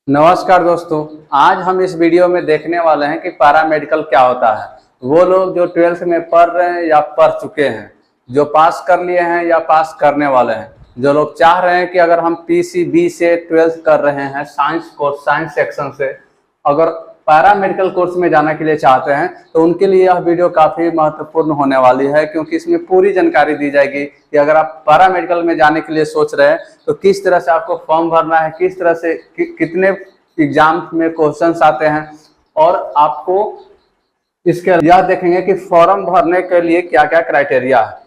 नमस्कार दोस्तों। आज हम इस वीडियो में देखने वाले हैं कि पैरामेडिकल क्या होता है। वो लोग जो 12th में पढ़ रहे हैं या पढ़ चुके हैं, जो पास कर लिए हैं या पास करने वाले हैं, जो लोग चाह रहे हैं कि अगर हम पीसीबी से 12th कर रहे हैं, साइंस कोर्स, साइंस सेक्शन से अगर पैरामेडिकल कोर्स में जाने के लिए चाहते हैं तो उनके लिए यह वीडियो काफ़ी महत्वपूर्ण होने वाली है, क्योंकि इसमें पूरी जानकारी दी जाएगी कि अगर आप पैरामेडिकल में जाने के लिए सोच रहे हैं तो किस तरह से आपको फॉर्म भरना है, किस तरह से कितने एग्जाम में क्वेश्चंस आते हैं, और आपको इसके यह देखेंगे कि फॉर्म भरने के लिए क्या क्या क्राइटेरिया है।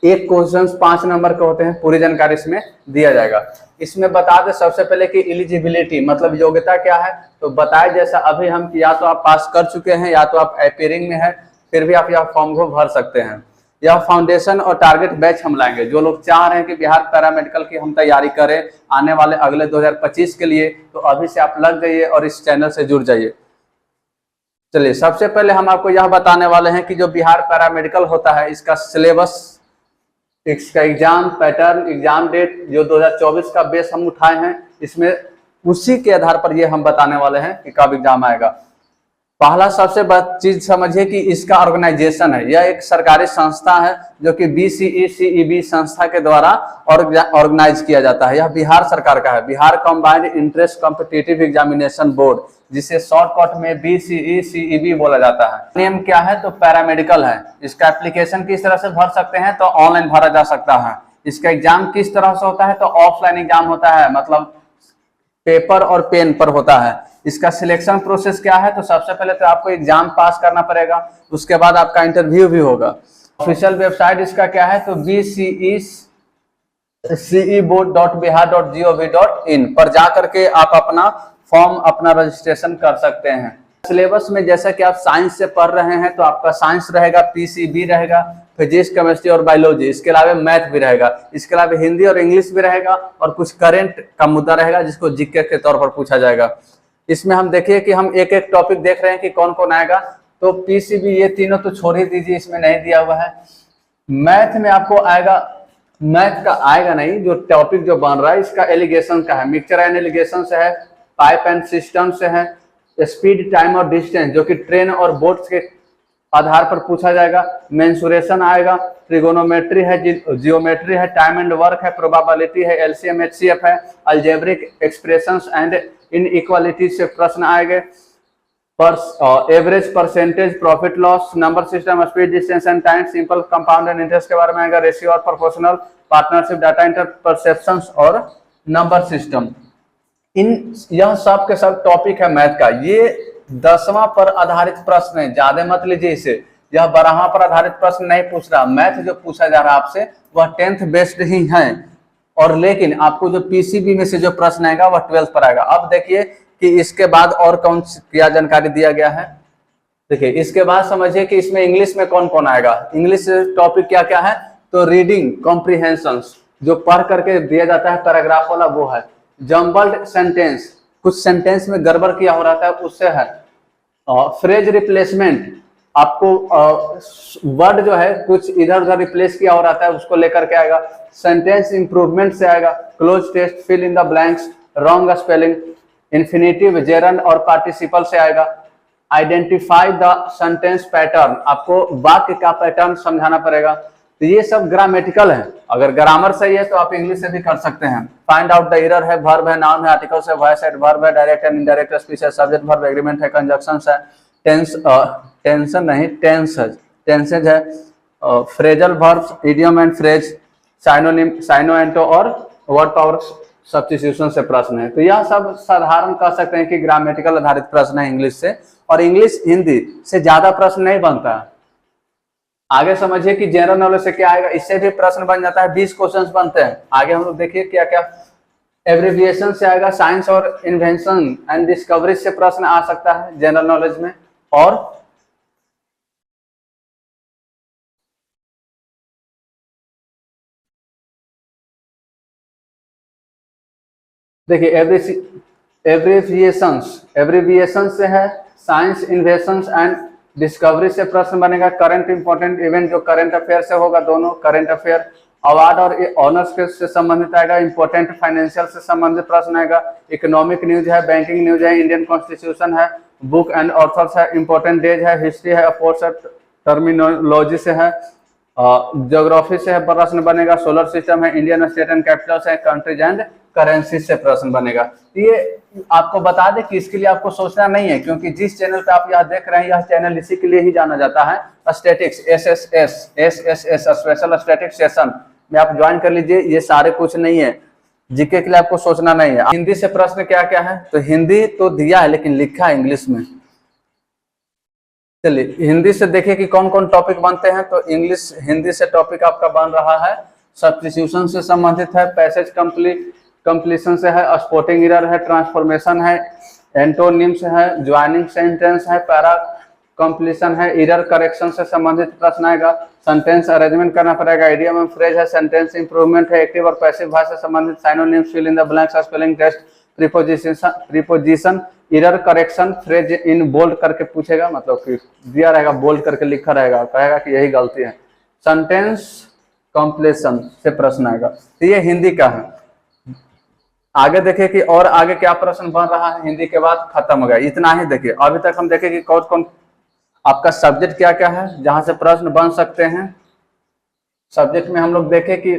एक क्वेश्चन 5 नंबर के होते हैं, पूरी जानकारी इसमें दिया जाएगा। इसमें बता दें सबसे पहले कि एलिजिबिलिटी मतलब योग्यता क्या है, तो बताए जैसा अभी हम या तो आप पास कर चुके हैं या तो आप अपियरिंग में है, फिर भी आप यह फॉर्म को भर सकते हैं। यह फाउंडेशन और टारगेट बैच हम लाएंगे। जो लोग चाह रहे हैं कि बिहार पैरामेडिकल की हम तैयारी करें आने वाले अगले 2025 के लिए, तो अभी से आप लग जाइए और इस चैनल से जुड़ जाइए। चलिए, सबसे पहले हम आपको यह बताने वाले हैं कि जो बिहार पैरामेडिकल होता है, इसका सिलेबस, इसका एग्जाम पैटर्न, एग्जाम डेट जो 2024 का बेस हम उठाए हैं, इसमें उसी के आधार पर ये हम बताने वाले हैं कि कब एग्जाम आएगा। पहला सबसे बड़ी चीज समझिए कि इसका ऑर्गेनाइजेशन है। यह एक सरकारी संस्था है जो कि BCECEB संस्था के द्वारा ऑर्गेनाइज किया जाता है। यह बिहार सरकार का है, Bihar combined entrance competitive examination board, जिसे शॉर्टकट में BCECEB बोला जाता है। नेम क्या है, तो पैरामेडिकल है। इसका एप्लीकेशन किस तरह से भर सकते हैं, तो ऑनलाइन भरा जा सकता है। इसका एग्जाम किस तरह से होता है, तो ऑफलाइन एग्जाम होता है, मतलब पेपर और पेन पर होता है। इसका सिलेक्शन प्रोसेस क्या है, तो सबसे पहले तो आपको एग्जाम पास करना पड़ेगा, उसके बाद आपका इंटरव्यू भी होगा। ऑफिशियल वेबसाइट इसका क्या है, तो BCECeboard.bihar.gov.in पर जाकर के आप अपना फॉर्म, अपना रजिस्ट्रेशन कर सकते हैं। सिलेबस में जैसा कि आप साइंस से पढ़ रहे हैं तो आपका साइंस रहेगा, पीसीबी रहेगा, फिजिक्स, केमिस्ट्री और बायोलॉजी, इसके अलावा मैथ भी रहेगा, इसके अलावा हिंदी और इंग्लिश भी रहेगा, और कुछ करंट का मुद्दा रहेगा जिसको जीके के तौर पर पूछा जाएगा। इसमें हम देखिए कि हम एक एक टॉपिक देख रहे हैं कि कौन कौन आएगा। तो पीसीबी ये तीनों तो छोड़ ही दीजिए, इसमें नहीं दिया हुआ है। मैथ में आपको आएगा, मैथ का आएगा नहीं, जो टॉपिक जो बन रहा है इसका एलिगेशन का है, मिक्सचर एंड एलिगेशन से है, पाइप एंड सिस्टम से है, स्पीड, टाइम और डिस्टेंस जो कि ट्रेन और बोट के आधार पर पूछा जाएगा, मेंसुरेशन आएगा, ट्रिगोनोमेट्री है, जियोमेट्री है, टाइम एंड वर्क है, प्रोबेबिलिटी है, एलसीएम एचसीएफ है, अलजेब्रिक एक्सप्रेशंस एंड इनइक्वालिटी से प्रश्न आएंगे, average, percentage, profit loss, number system, speed, distance and time, simple, compound and interest के बारे में आएगा, रेशियो और प्रोपोर्शनल, पार्टनरशिप, डाटा इंटरपरसेप्शंस और नंबर सिस्टम। यह सब के सब टॉपिक है मैथ का। ये 10वां पर आधारित प्रश्न है, ज्यादा मत लीजिए इसे। यह 12वां पर आधारित प्रश्न नहीं पूछ रहा। मैथ जो पूछा जा रहा है आपसे वह 10th बेस्ड ही है, और लेकिन आपको जो पीसीबी में से जो प्रश्न आएगा वह 12th पर आएगा। अब देखिए कि इसके बाद और कौन क्या जानकारी दिया गया है। देखिए, इसके बाद समझिए कि इसमें इंग्लिश में कौन कौन आएगा। इंग्लिश टॉपिक क्या क्या है, तो रीडिंग कॉम्प्रिहेंशन जो पढ़ करके दिया जाता है पैराग्राफ वाला वो है, जम्बल्ड सेंटेंस, कुछ सेंटेंस में गड़बड़ किया हो रहा है उससे है, फ्रेज रिप्लेसमेंट, आपको वर्ड जो है कुछ इधर उधर रिप्लेस किया हो रहा है उसको लेकर के आएगा, सेंटेंस इंप्रूवमेंट से आएगा, cloze test, fill in the blanks, wrong spelling, infinitive, gerund और पार्टिसिपल से आएगा, आइडेंटिफाई द सेंटेंस पैटर्न, आपको वाक्य का पैटर्न समझाना पड़ेगा। तो ये सब ग्रामेटिकल है। अगर ग्रामर सही है तो आप इंग्लिश से भी कर सकते हैं। फाइंड आउट द एरर है, वर्ब है, नाउन है, आर्टिकल्स है, वॉइस एडवर्ब है, डायरेक्ट एंड इनडायरेक्ट स्पीच है, सब्जेक्ट वर्ब एग्रीमेंट है, कंजंक्शंस है, टेंसेज है, phrasal verbs, idiom and phrase, synonym, साइनोएंटो और वर्ड पावर सब्स्टिट्यूशन से प्रश्न है। तो यह सब साधारण कह सकते हैं कि ग्रामेटिकल आधारित प्रश्न है इंग्लिश से, और इंग्लिश हिंदी से ज्यादा प्रश्न नहीं बनता है। आगे समझिए कि जनरल नॉलेज से क्या आएगा, इससे भी प्रश्न बन जाता है, 20 क्वेश्चंस बनते हैं। आगे हम लोग देखिए क्या क्या एब्रिविएशन से आएगा, साइंस और इन्वेंशन एंड डिस्कवरी से प्रश्न आ सकता है जनरल नॉलेज में। और देखिए एब्रिविएशन से है, साइंस, इन्वेंशन एंड डिस्कवरी से प्रश्न बनेगा, करंट इंपॉर्टेंट इवेंट जो करंट अफेयर से होगा, दोनों करंट अफेयर, अवार्ड और ऑनर्स के से संबंधित आएगा, इंपॉर्टेंट फाइनेंशियल से संबंधित प्रश्न आएगा, इकोनॉमिक न्यूज है, बैंकिंग न्यूज है, इंडियन कॉन्स्टिट्यूशन है, बुक एंड ऑथर्स है, इंपॉर्टेंट डेज है, हिस्ट्री है, अफोर्स टर्मिनोलॉजी से है, ज्योग्राफी से है प्रश्न बनेगा, सोलर सिस्टम है, इंडियन स्टेट एंड कैपिटल्स है, कंट्रीज एंड करेंसी से प्रश्न बनेगा। ये आपको बता दें कि इसके लिए आपको सोचना नहीं है, क्योंकि जिस चैनल पे आप यहाँ देख रहे हैं, यह चैनल इसी के लिए ही जाना जाता है, statics SSS special statics session में आप ज्वाइन कर लीजिए। ये सारे कुछ नहीं है, जीके के लिए आपको सोचना नहीं है। हिंदी से प्रश्न क्या क्या है, तो हिंदी तो दिया है लेकिन लिखा है इंग्लिश में। चलिए हिंदी से देखिए कि कौन कौन टॉपिक बनते हैं। तो इंग्लिश हिंदी से टॉपिक आपका बन रहा है, सब्स्टिट्यूशन से संबंधित है, पैसेज कंप्लीशन से है, स्पोर्टिंग एरर है, ट्रांसफॉर्मेशन है, एंटोनिम्स है, ज्वाइनिंग सेंटेंस है, पैरा कंप्लीशन है, एरर करेक्शन से संबंधित प्रश्न आएगा, सेंटेंस अरेंजमेंट करना पड़ेगा, इडियम एंड फ्रेज है, सेंटेंस इंप्रूवमेंट है, एक्टिव और पैसिव वॉइस से संबंधित, synonyms, fill in the blanks, spelling test, preposition, error correction, phrase in bold करके पूछेगा, मतलब कि दिया रहेगा बोल्ड करके लिखा रहेगा, कहेगा कि यही गलती है। सेंटेंस कंप्लीशन से प्रश्न आएगा। तो ये हिंदी का है। आगे देखिए कि और आगे क्या प्रश्न बन रहा है, हिंदी के बाद खत्म हो गया, इतना ही देखिए। अभी तक हम देखें कि कौन कौन आपका सब्जेक्ट क्या क्या है जहां से प्रश्न बन सकते हैं। सब्जेक्ट में हम लोग देखें कि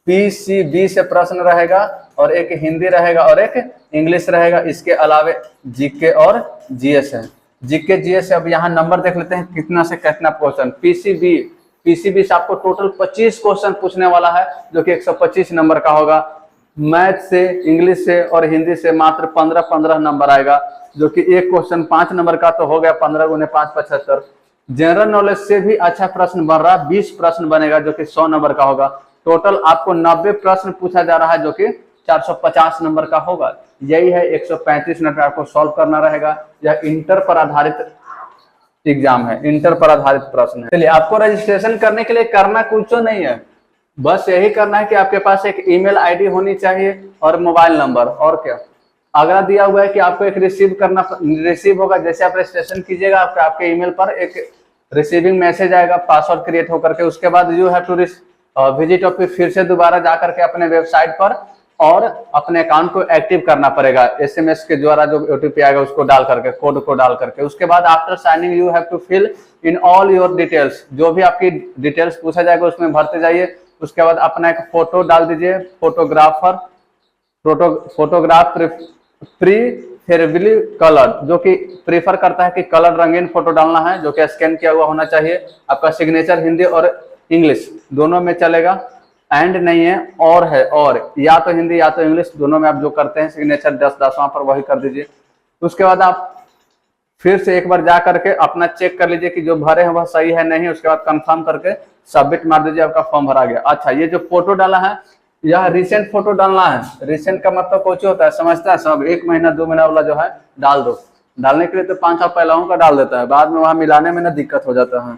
पीसीबी से प्रश्न रहेगा, और एक हिंदी रहेगा और एक इंग्लिश रहेगा। इसके अलावे जीके और जीएस है। जीके जीएस अब यहाँ नंबर देख लेते हैं कितना से कितना क्वेश्चन। पीसीबी से आपको टोटल 25 क्वेश्चन पूछने वाला है, जो कि 125 नंबर का होगा। मैथ से, इंग्लिश से और हिंदी से मात्र 15-15 नंबर आएगा, जो कि एक क्वेश्चन 5 नंबर का तो हो गया, 15 गुने 5 75। जनरल नॉलेज से भी अच्छा प्रश्न बन रहा है, 20 प्रश्न बनेगा, जो कि 100 नंबर का होगा। टोटल आपको 90 प्रश्न पूछा जा रहा है, जो कि 450 नंबर का होगा। यही है 135 मिनट में आपको सॉल्व करना रहेगा। यह इंटर पर आधारित एग्जाम है, इंटर पर आधारित प्रश्न है। चलिए आपको रजिस्ट्रेशन करने के लिए करना कुछ नहीं है, बस यही करना है कि आपके पास एक ईमेल आईडी होनी चाहिए और मोबाइल नंबर, और क्या। अगला दिया हुआ है कि आपको एक रिसीव होगा, जैसे आप रजिस्ट्रेशन कीजिएगा आपके ईमेल पर एक रिसीविंग मैसेज आएगा, पासवर्ड क्रिएट होकर के। उसके बाद यू हैव टू विजिट और फिर से दोबारा जा करके अपने वेबसाइट पर और अपने अकाउंट को एक्टिव करना पड़ेगा, एसएमएस के द्वारा जो ओटीपी आएगा उसको डाल करके, कोड को डाल करके। उसके बाद after signing you have to fill in all your details, जो भी आपकी डिटेल्स पूछा जाएगा उसमें भरते जाइए। उसके बाद अपना एक फोटो डाल दीजिए, फोटोग्राफ प्रीफरेबली कलर, जो कि प्रीफर करता है कि कलर रंगीन फोटो डालना है, जो कि स्कैन किया हुआ होना चाहिए। आपका सिग्नेचर हिंदी और इंग्लिश दोनों में चलेगा, एंड नहीं है, और है, और या तो हिंदी या तो इंग्लिश, दोनों में आप जो करते हैं सिग्नेचर 10-10वां पर वही कर दीजिए। उसके बाद आप फिर से एक बार जा करके अपना चेक कर लीजिए कि जो भरे हैं वह सही है नहीं। उसके बाद कंफर्म करके सबमिट मार दीजिए, आपका फॉर्म भरा गया। अच्छा, ये जो फोटो डाला है यह रिसेंट फोटो डालना है। रिसेंट का मतलब कुछ होता है, समझता है सब, 1 महीना 2 महीना वाला जो है डाल दो। डालने के लिए तो 5 साल पहले का डाल देता है, बाद में वहां मिलाने में ना दिक्कत हो जाता है।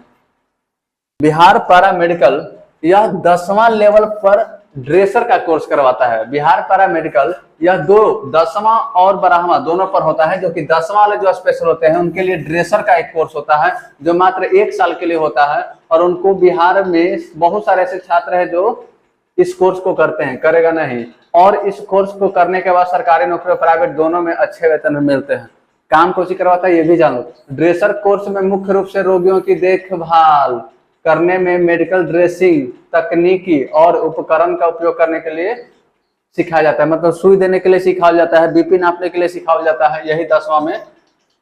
बिहार पैरा मेडिकल यह 10वां लेवल पर ड्रेसर का कोर्स करवाता है। बिहार पैरा मेडिकल यह 10वां और 12वां दोनों पर होता है, जो कि 10वां वाले जो स्पेशल होते हैं उनके लिए ड्रेसर का एक कोर्स होता है, जो मात्र 1 साल के लिए होता है। और उनको बिहार में बहुत सारे ऐसे छात्र हैं जो इस कोर्स को करते हैं, करेगा नहीं। और इस कोर्स को करने के बाद सरकारी नौकरी और प्राइवेट दोनों में अच्छे वेतन मिलते हैं। काम कौन सी करवाता है ये भी जान लो। ड्रेसर कोर्स में मुख्य रूप से रोगियों की देखभाल करने में मेडिकल ड्रेसिंग तकनीकी और उपकरण का उपयोग करने के लिए सिखाया जाता है, मतलब सुई देने के लिए सिखाया जाता है, बीपी नापने के लिए सिखाया जाता है। यही 10वां में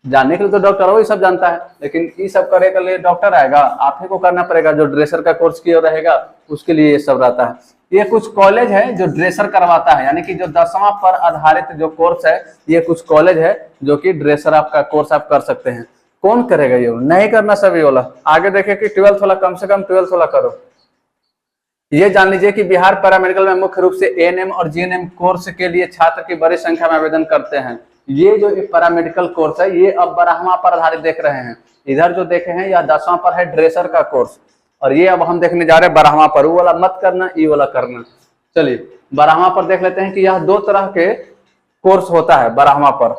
जानने के लिए तो डॉक्टर वही सब जानता है, लेकिन ये सब करने के लिए डॉक्टर आएगा, आप ही को करना पड़ेगा। जो ड्रेसर का कोर्स किया रहेगा उसके लिए ये सब रहता है। ये कुछ कॉलेज है जो ड्रेसर करवाता है, यानी कि जो 10वां पर आधारित जो कोर्स है, ये कुछ कॉलेज है जो कि ड्रेसर आपका कोर्स आप कर सकते हैं। कौन करेगा ये? नहीं करना सभी वाला। आगे देखे कि 12th वाला, कम से कम 12th वाला करो। ये जान लीजिए कि बिहार पैरामेडिकल में मुख्य रूप से एएनएम और जीएनएम कोर्स के लिए छात्र की बड़ी संख्या में आवेदन करते हैं। ये जो पैरामेडिकल कोर्स है ये अब 12वां पर आधारित देख रहे हैं। इधर जो देखे हैं यह 10वां पर है ड्रेसर का कोर्स, और ये अब हम देखने जा रहे हैं 12वां पर। वो वाला मत करना, ये वाला करना। चलिए 12वां पर देख लेते हैं कि यह 2 तरह के कोर्स होता है 12वां पर।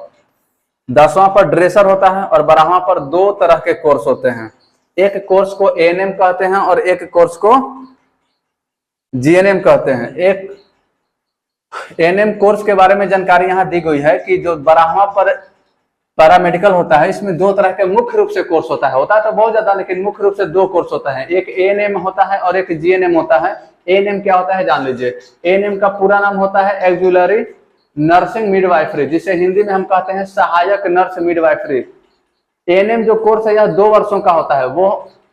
10वां पर ड्रेसर होता है और 12वां पर 2 तरह के कोर्स होते हैं। एक कोर्स को एएनएम कहते हैं और एक कोर्स को जीएनएम कहते हैं। एक एएनएम कोर्स के बारे में जानकारी यहाँ दी गई है कि जो 12वां पर पैरामेडिकल होता है, इसमें दो तरह के मुख्य रूप से कोर्स होता है तो बहुत ज्यादा, लेकिन मुख्य रूप से दो कोर्स होता है, एक एएनएम होता है और एक जीएनएम होता है। एएनएम क्या होता है जान लीजिए। एएनएम का पूरा नाम होता है एक्जुलरी नर्सिंग मिडवाइफरी, जिसे हिंदी में हम कहते हैं सहायक नर्स मिडवाइफरी। एएनएम जो कोर्स है यह 2 वर्षों का होता है। वो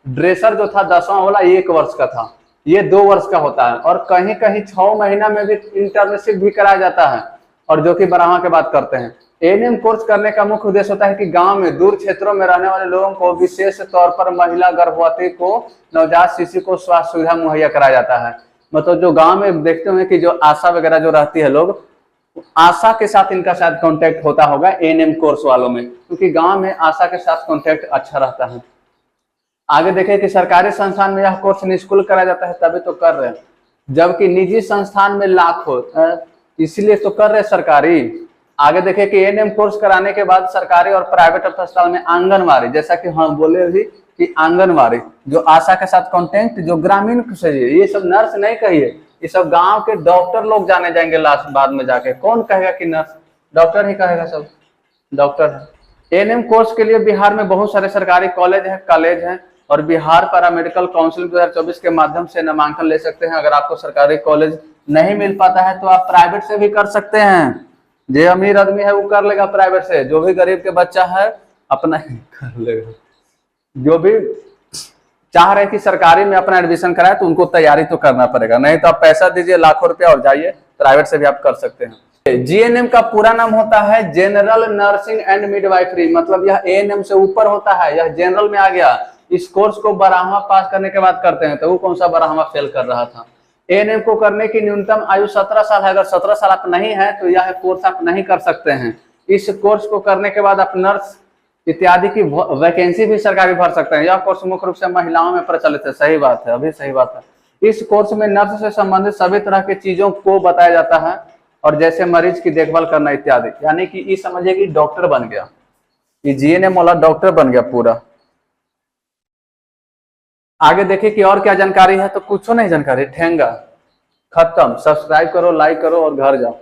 ड्रेसर जो था 10वां वाला 1 वर्ष का था, ये 2 वर्ष का होता है। और कहीं कहीं 6 महीना में भी इंटर्नशिप भी कराया जाता है, और जो कि 12वां के बाद करते हैं। एएनएम कोर्स करने का मुख्य उद्देश्य होता है कि गांव में दूर क्षेत्रों में रहने वाले लोगों को, विशेष तौर पर महिला गर्भवती को, नवजात शिशु को स्वास्थ्य सुविधा मुहैया कराया जाता है। मतलब जो गांव में देखते हैं कि जो आशा वगैरह जो रहती है लोग, आशा के साथ इनका शायद कांटेक्ट होता होगा एएनएम कोर्स वालों में, क्योंकि गांव में आशा के साथ कांटेक्ट अच्छा रहता है। आगे देखें कि सरकारी संस्थान में यह कोर्स निःशुल्क कराया जाता है, तभी तो कर रहे हैं, जबकि निजी संस्थान में लाखों, इसलिए तो कर रहे सरकारी। आगे देखें कि एएनएम कोर्स कराने के बाद सरकारी और प्राइवेट अस्पताल में आंगनवाड़ी, जैसा कि हम बोले भी कि आंगनवाड़ी जो आशा के साथ कांटेक्ट, जो ग्रामीण से, ये सब नर्स नहीं कहिए, ये सब गांव के डॉक्टर लोग जाने जाएंगे लास्ट बाद में जाके। कौन कहेगा कि नर्स, डॉक्टर ही कहेगा, सब डॉक्टर है। एएनएम कोर्स के लिए बिहार में बहुत सारे सरकारी कॉलेज हैं और बिहार पैरामेडिकल काउंसिल 2024 के माध्यम से नामांकन ले सकते हैं। अगर आपको सरकारी कॉलेज नहीं मिल पाता है तो आप प्राइवेट से भी कर सकते हैं। जो अमीर आदमी है वो कर लेगा प्राइवेट से, जो भी गरीब के बच्चा है अपना कर लेगा। जो भी चाह रहे कि सरकारी में अपना एडमिशन कराए तो उनको तैयारी तो करना पड़ेगा, नहीं तो आप पैसा दीजिए लाखों रुपया और जाइए, प्राइवेट से भी आप कर सकते हैं। जीएनएम का पूरा नाम होता है जनरल नर्सिंग एंड मिडवाइफरी, मतलब यह एएनएम से ऊपर होता है, यह जनरल में आ गया। इस कोर्स को 12वां पास करने के बाद करते हैं, तो वो कौन सा 12वां फेल कर रहा था। एएनएम को करने की न्यूनतम आयु 17 साल है। अगर 17 साल आप नहीं है तो यह कोर्स आप नहीं कर सकते हैं। इस कोर्स को करने के बाद आप नर्स इत्यादि की वैकेंसी भी सरकारी भर सकते हैं। यह कोर्स मुख्य रूप से महिलाओं में प्रचलित है। सही बात है, अभी सही बात है। इस कोर्स में नर्स से संबंधित सभी तरह की चीजों को बताया जाता है, और जैसे मरीज की देखभाल करना इत्यादि, यानी कि ये समझिए कि डॉक्टर बन गया, ये जीएनएम वाला डॉक्टर बन गया पूरा। आगे देखिए कि और क्या जानकारी है, तो कुछ नहीं जानकारी, ठेंगा खत्म। सब्सक्राइब करो, लाइक करो और घर जाओ।